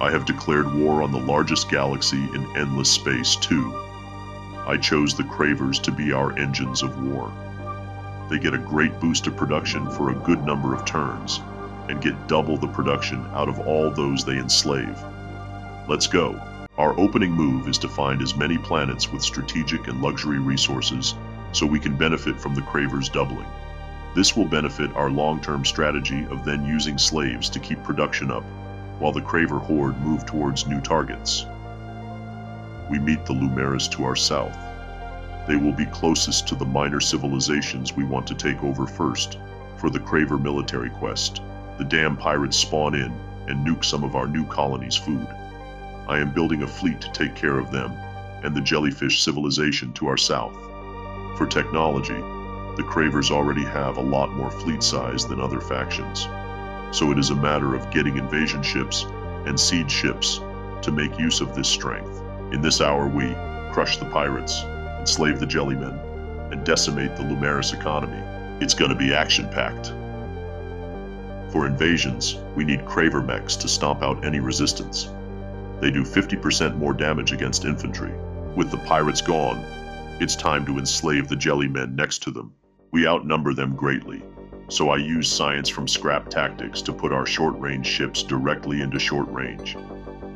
I have declared war on the largest galaxy in endless space, too. I chose the Cravers to be our engines of war. They get a great boost of production for a good number of turns, and get double the production out of all those they enslave. Let's go. Our opening move is to find as many planets with strategic and luxury resources so we can benefit from the Cravers doubling. This will benefit our long-term strategy of then using slaves to keep production up, while the Craver horde move towards new targets. We meet the Lumeris to our south. They will be closest to the minor civilizations we want to take over first for the Craver military quest. The damn pirates spawn in and nuke some of our new colony's food. I am building a fleet to take care of them and the jellyfish civilization to our south. For technology, the Cravers already have a lot more fleet size than other factions, so it is a matter of getting invasion ships and siege ships to make use of this strength. In this hour we crush the pirates, enslave the jellymen, and decimate the Lumeris economy. It's gonna be action-packed. For invasions, we need Craver mechs to stomp out any resistance. They do 50% more damage against infantry. With the pirates gone, it's time to enslave the jellymen next to them. We outnumber them greatly, so I use science from scrap tactics to put our short-range ships directly into short range.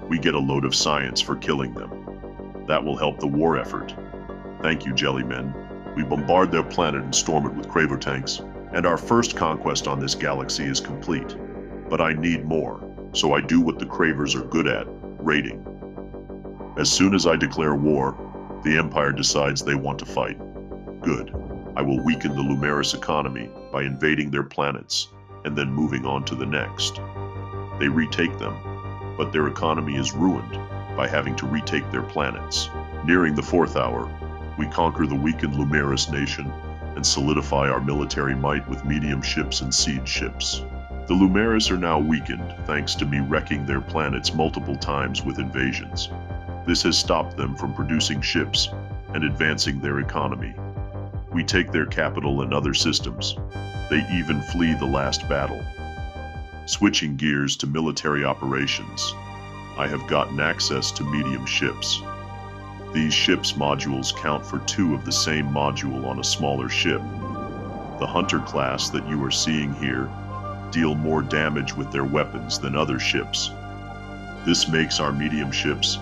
We get a load of science for killing them. That will help the war effort. Thank you, jellymen. We bombard their planet and storm it with Craver tanks, and our first conquest on this galaxy is complete. But I need more, so I do what the Cravers are good at, raiding. As soon as I declare war, the Empire decides they want to fight. Good. I will weaken the Lumeris economy by invading their planets and then moving on to the next. They retake them, but their economy is ruined by having to retake their planets. Nearing the 4th hour, we conquer the weakened Lumeris nation and solidify our military might with medium ships and siege ships. The Lumeris are now weakened thanks to me wrecking their planets multiple times with invasions. This has stopped them from producing ships and advancing their economy. We take their capital and other systems. They even flee the last battle. Switching gears to military operations, I have gotten access to medium ships. These ships modules count for 2 of the same module on a smaller ship. The Hunter class that you are seeing here deal more damage with their weapons than other ships. This makes our medium ships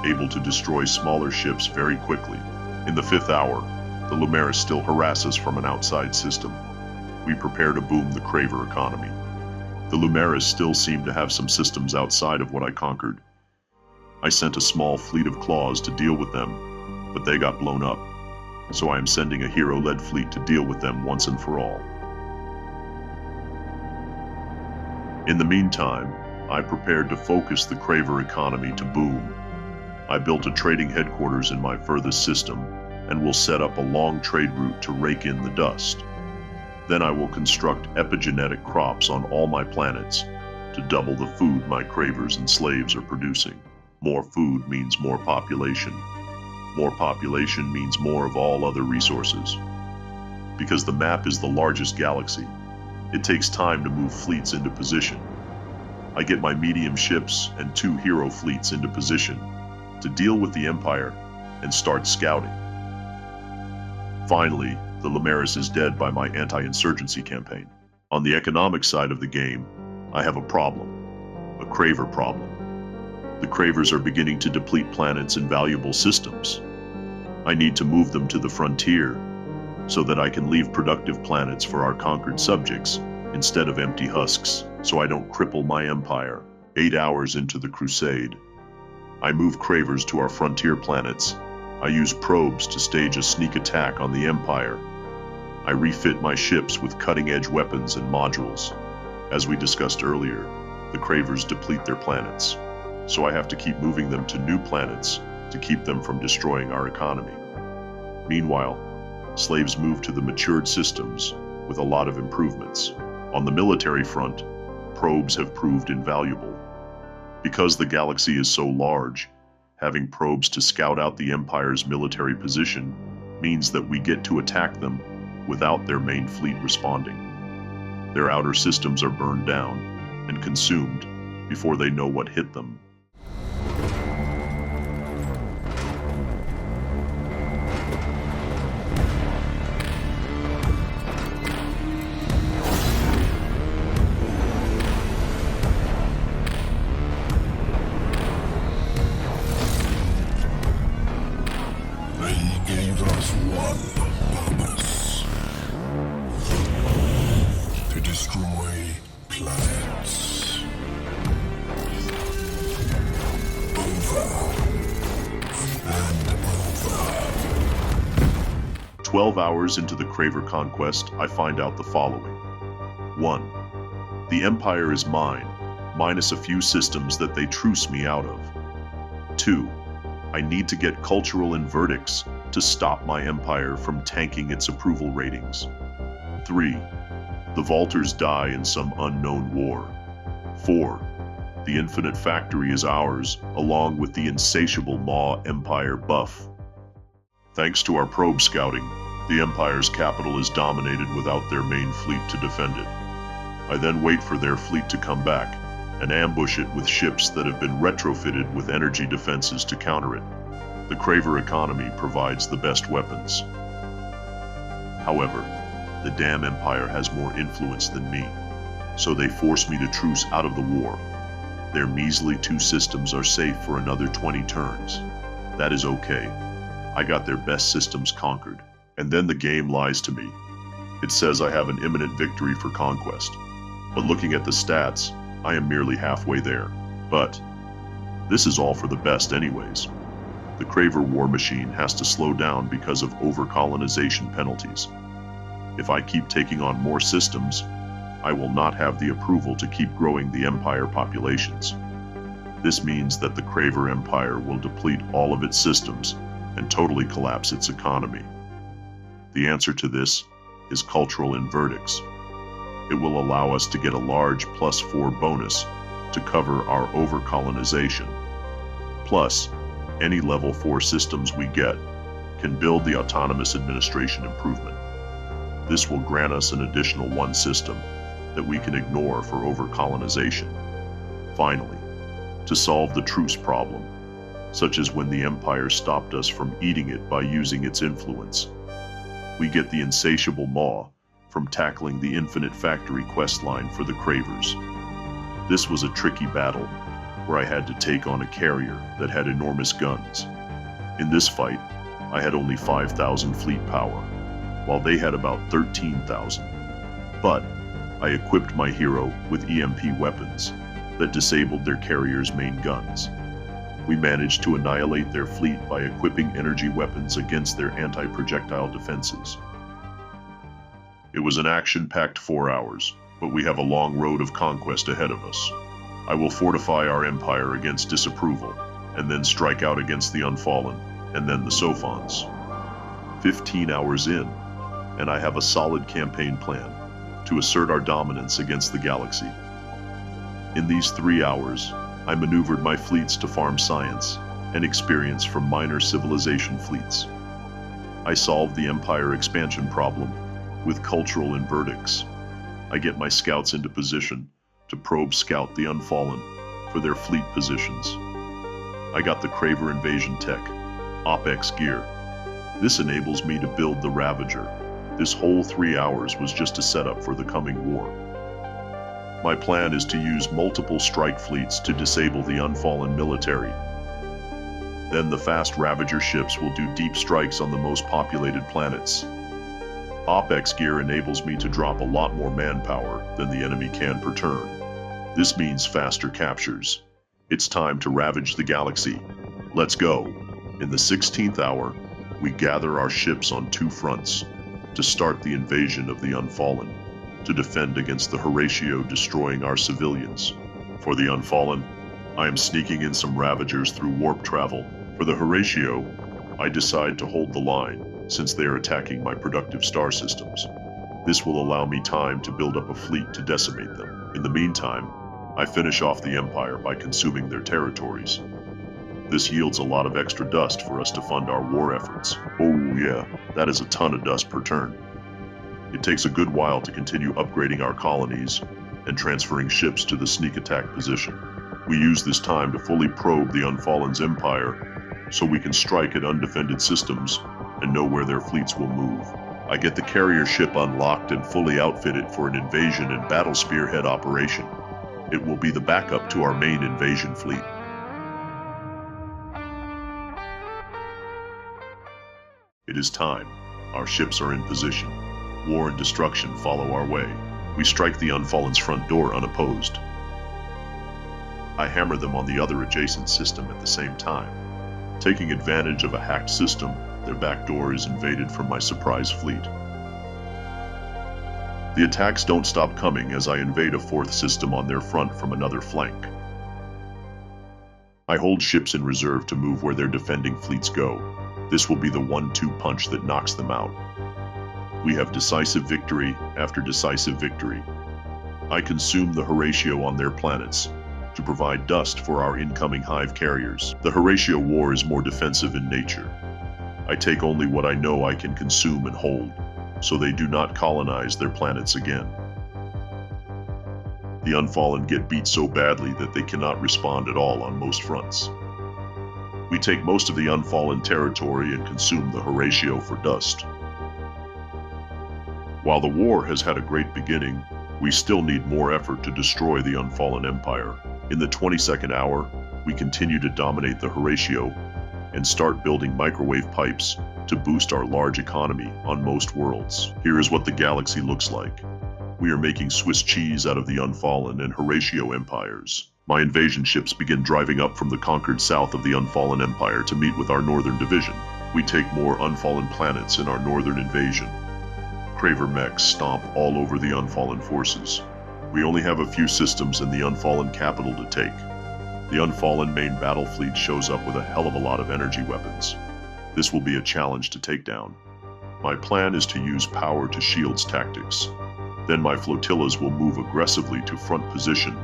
able to destroy smaller ships very quickly. In the 5th hour, the Lumeris still harass us from an outside system. We prepare to boom the Craver economy. The Lumeris still seem to have some systems outside of what I conquered. I sent a small fleet of claws to deal with them, but they got blown up, so I am sending a hero-led fleet to deal with them once and for all. In the meantime, I prepared to focus the Craver economy to boom. I built a trading headquarters in my furthest system, and will set up a long trade route to rake in the dust. Then I will construct epigenetic crops on all my planets to double the food my Cravers and slaves are producing. More food means more population. More population means more of all other resources. Because the map is the largest galaxy, it takes time to move fleets into position. I get my medium ships and 2 hero fleets into position to deal with the Empire and start scouting. Finally, the Lumeris is dead by my anti-insurgency campaign. On the economic side of the game, I have a problem. A Craver problem. The Cravers are beginning to deplete planets and valuable systems. I need to move them to the frontier so that I can leave productive planets for our conquered subjects instead of empty husks, so I don't cripple my empire. 8 hours into the crusade, I move Cravers to our frontier planets. I use probes to stage a sneak attack on the Empire. I refit my ships with cutting-edge weapons and modules. As we discussed earlier, the Cravers deplete their planets, so I have to keep moving them to new planets to keep them from destroying our economy. Meanwhile, slaves move to the matured systems with a lot of improvements. On the military front, probes have proved invaluable. Because the galaxy is so large, having probes to scout out the Empire's military position means that we get to attack them without their main fleet responding. Their outer systems are burned down and consumed before they know what hit them. 12 hours into the Craver conquest, I find out the following. 1. The Empire is mine, minus a few systems that they truce me out of. 2. I need to get cultural verdicts to stop my empire from tanking its approval ratings. 3. The Vaulters die in some unknown war. 4. The Infinite Factory is ours, along with the insatiable Maw Empire buff. Thanks to our probe scouting, the Empire's capital is dominated without their main fleet to defend it. I then wait for their fleet to come back and ambush it with ships that have been retrofitted with energy defenses to counter it. The Craver economy provides the best weapons. However, the damn Empire has more influence than me, so they force me to truce out of the war. Their measly 2 systems are safe for another 20 turns. That is okay. I got their best systems conquered, and then the game lies to me. It says I have an imminent victory for conquest, but looking at the stats, I am merely halfway there. But this is all for the best anyways. The Craver war machine has to slow down because of overcolonization penalties. If I keep taking on more systems, I will not have the approval to keep growing the Empire populations. This means that the Craver Empire will deplete all of its systems and totally collapse its economy. The answer to this is cultural verdicts. It will allow us to get a large +4 bonus to cover our overcolonization. Plus, any level 4 systems we get can build the autonomous administration improvement. This will grant us an additional 1 system that we can ignore for overcolonization. Finally, to solve the truce problem, such as when the Empire stopped us from eating it by using its influence, we get the insatiable Maw from tackling the Infinite Factory questline for the Cravers. This was a tricky battle, where I had to take on a carrier that had enormous guns. In this fight, I had only 5,000 fleet power, while they had about 13,000. But I equipped my hero with EMP weapons that disabled their carrier's main guns. We managed to annihilate their fleet by equipping energy weapons against their anti-projectile defenses. It was an action-packed 4 hours, but we have a long road of conquest ahead of us. I will fortify our empire against disapproval, and then strike out against the Unfallen, and then the Sophons. 15 hours in, and I have a solid campaign plan to assert our dominance against the galaxy. In these 3 hours, I maneuvered my fleets to farm science and experience from minor civilization fleets. I solved the Empire expansion problem with cultural verdicts. I get my scouts into position to probe scout the Unfallen for their fleet positions. I got the Craver invasion tech, OpEx gear. This enables me to build the Ravager. This whole 3 hours was just a setup for the coming war. My plan is to use multiple strike fleets to disable the Unfallen military. Then the fast Ravager ships will do deep strikes on the most populated planets. OpEx gear enables me to drop a lot more manpower than the enemy can per turn. This means faster captures. It's time to ravage the galaxy. Let's go. In the 16th hour, we gather our ships on 2 fronts to start the invasion of the Unfallen, to defend against the Horatio destroying our civilians. For the Unfallen, I am sneaking in some Ravagers through warp travel. For the Horatio, I decide to hold the line since they are attacking my productive star systems. This will allow me time to build up a fleet to decimate them. In the meantime, I finish off the Empire by consuming their territories. This yields a lot of extra dust for us to fund our war efforts. Oh yeah, that is a ton of dust per turn. It takes a good while to continue upgrading our colonies and transferring ships to the sneak attack position. We use this time to fully probe the Unfallen's empire so we can strike at undefended systems and know where their fleets will move. I get the carrier ship unlocked and fully outfitted for an invasion and battle spearhead operation. It will be the backup to our main invasion fleet. It is time. Our ships are in position. War and destruction follow our way. We strike the Unfallen's front door unopposed. I hammer them on the other adjacent system at the same time. Taking advantage of a hacked system, Their back door is invaded from my surprise fleet. The attacks don't stop coming as I invade a fourth system on their front from another flank. I hold ships in reserve to move where their defending fleets go. This will be the 1-2 punch that knocks them out. We have decisive victory after decisive victory. I consume the Horatio on their planets to provide dust for our incoming hive carriers. The Horatio war is more defensive in nature. I take only what I know I can consume and hold, so they do not colonize their planets again. The Unfallen get beat so badly that they cannot respond at all on most fronts. We take most of the Unfallen territory and consume the Horatio for dust. While the war has had a great beginning, we still need more effort to destroy the Unfallen Empire. In the 22nd hour, we continue to dominate the Horatio and start building microwave pipes to boost our large economy on most worlds. Here is what the galaxy looks like. We are making Swiss cheese out of the Unfallen and Horatio empires. My invasion ships begin driving up from the conquered south of the Unfallen Empire to meet with our northern division. We take more Unfallen planets in our northern invasion. Craver mechs stomp all over the Unfallen forces. We only have a few systems in the Unfallen capital to take. The Unfallen main battle fleet shows up with a hell of a lot of energy weapons. This will be a challenge to take down. My plan is to use power to shields tactics. Then my flotillas will move aggressively to front position,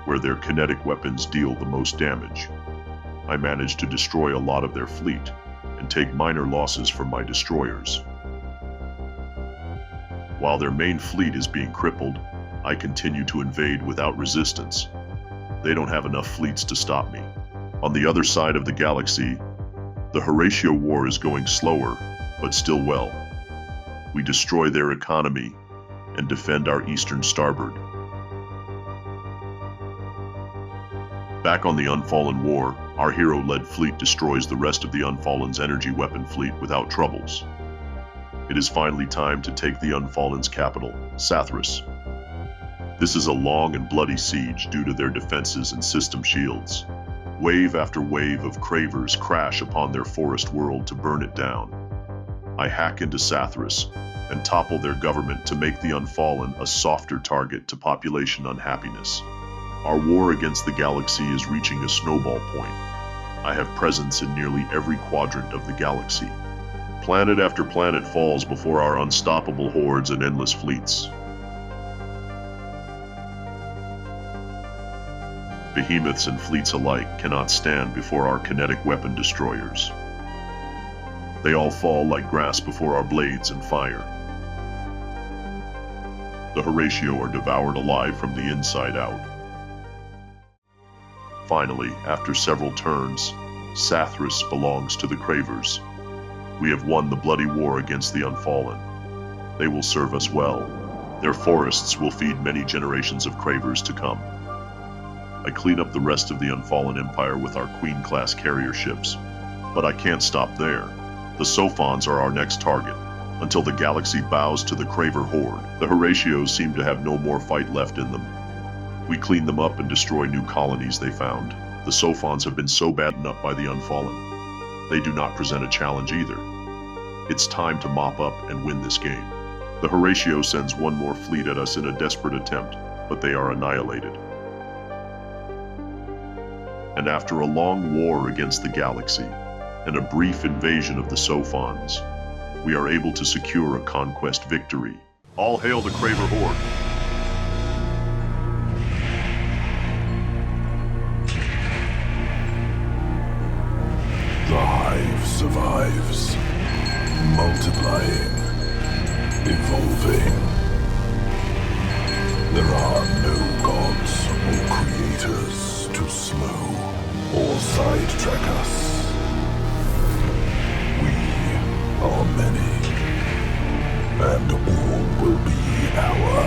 where their kinetic weapons deal the most damage. I managed to destroy a lot of their fleet, and take minor losses from my destroyers. While their main fleet is being crippled, I continue to invade without resistance. They don't have enough fleets to stop me. On the other side of the galaxy, the Horatio War is going slower, but still well. We destroy their economy and defend our eastern starboard. Back on the Unfallen War, our hero-led fleet destroys the rest of the Unfallen's energy weapon fleet without troubles. It is finally time to take the Unfallen's capital, Sathras. This is a long and bloody siege due to their defenses and system shields. Wave after wave of Cravers crash upon their forest world to burn it down. I hack into Sathras and topple their government to make the Unfallen a softer target to population unhappiness. Our war against the galaxy is reaching a snowball point. I have presence in nearly every quadrant of the galaxy. Planet after planet falls before our unstoppable hordes and endless fleets. Behemoths and fleets alike cannot stand before our kinetic weapon destroyers. They all fall like grass before our blades and fire. The Horatio are devoured alive from the inside out. Finally, after several turns, Sathras belongs to the Cravers. We have won the bloody war against the Unfallen. They will serve us well. Their forests will feed many generations of Cravers to come. I clean up the rest of the Unfallen Empire with our Queen-class carrier ships. But I can't stop there. The Sophons are our next target. Until the galaxy bows to the Craver horde, the Horatios seem to have no more fight left in them. We clean them up and destroy new colonies they found. The Sophons have been so battened up by the Unfallen. They do not present a challenge either. It's time to mop up and win this game. The Horatio sends one more fleet at us in a desperate attempt, but they are annihilated. And after a long war against the galaxy, and a brief invasion of the Sophons, we are able to secure a conquest victory. All hail the Craver horde! The hive survives, multiplying, evolving. There are no gods or creators to slow or sidetrack us. We are many, and all will be our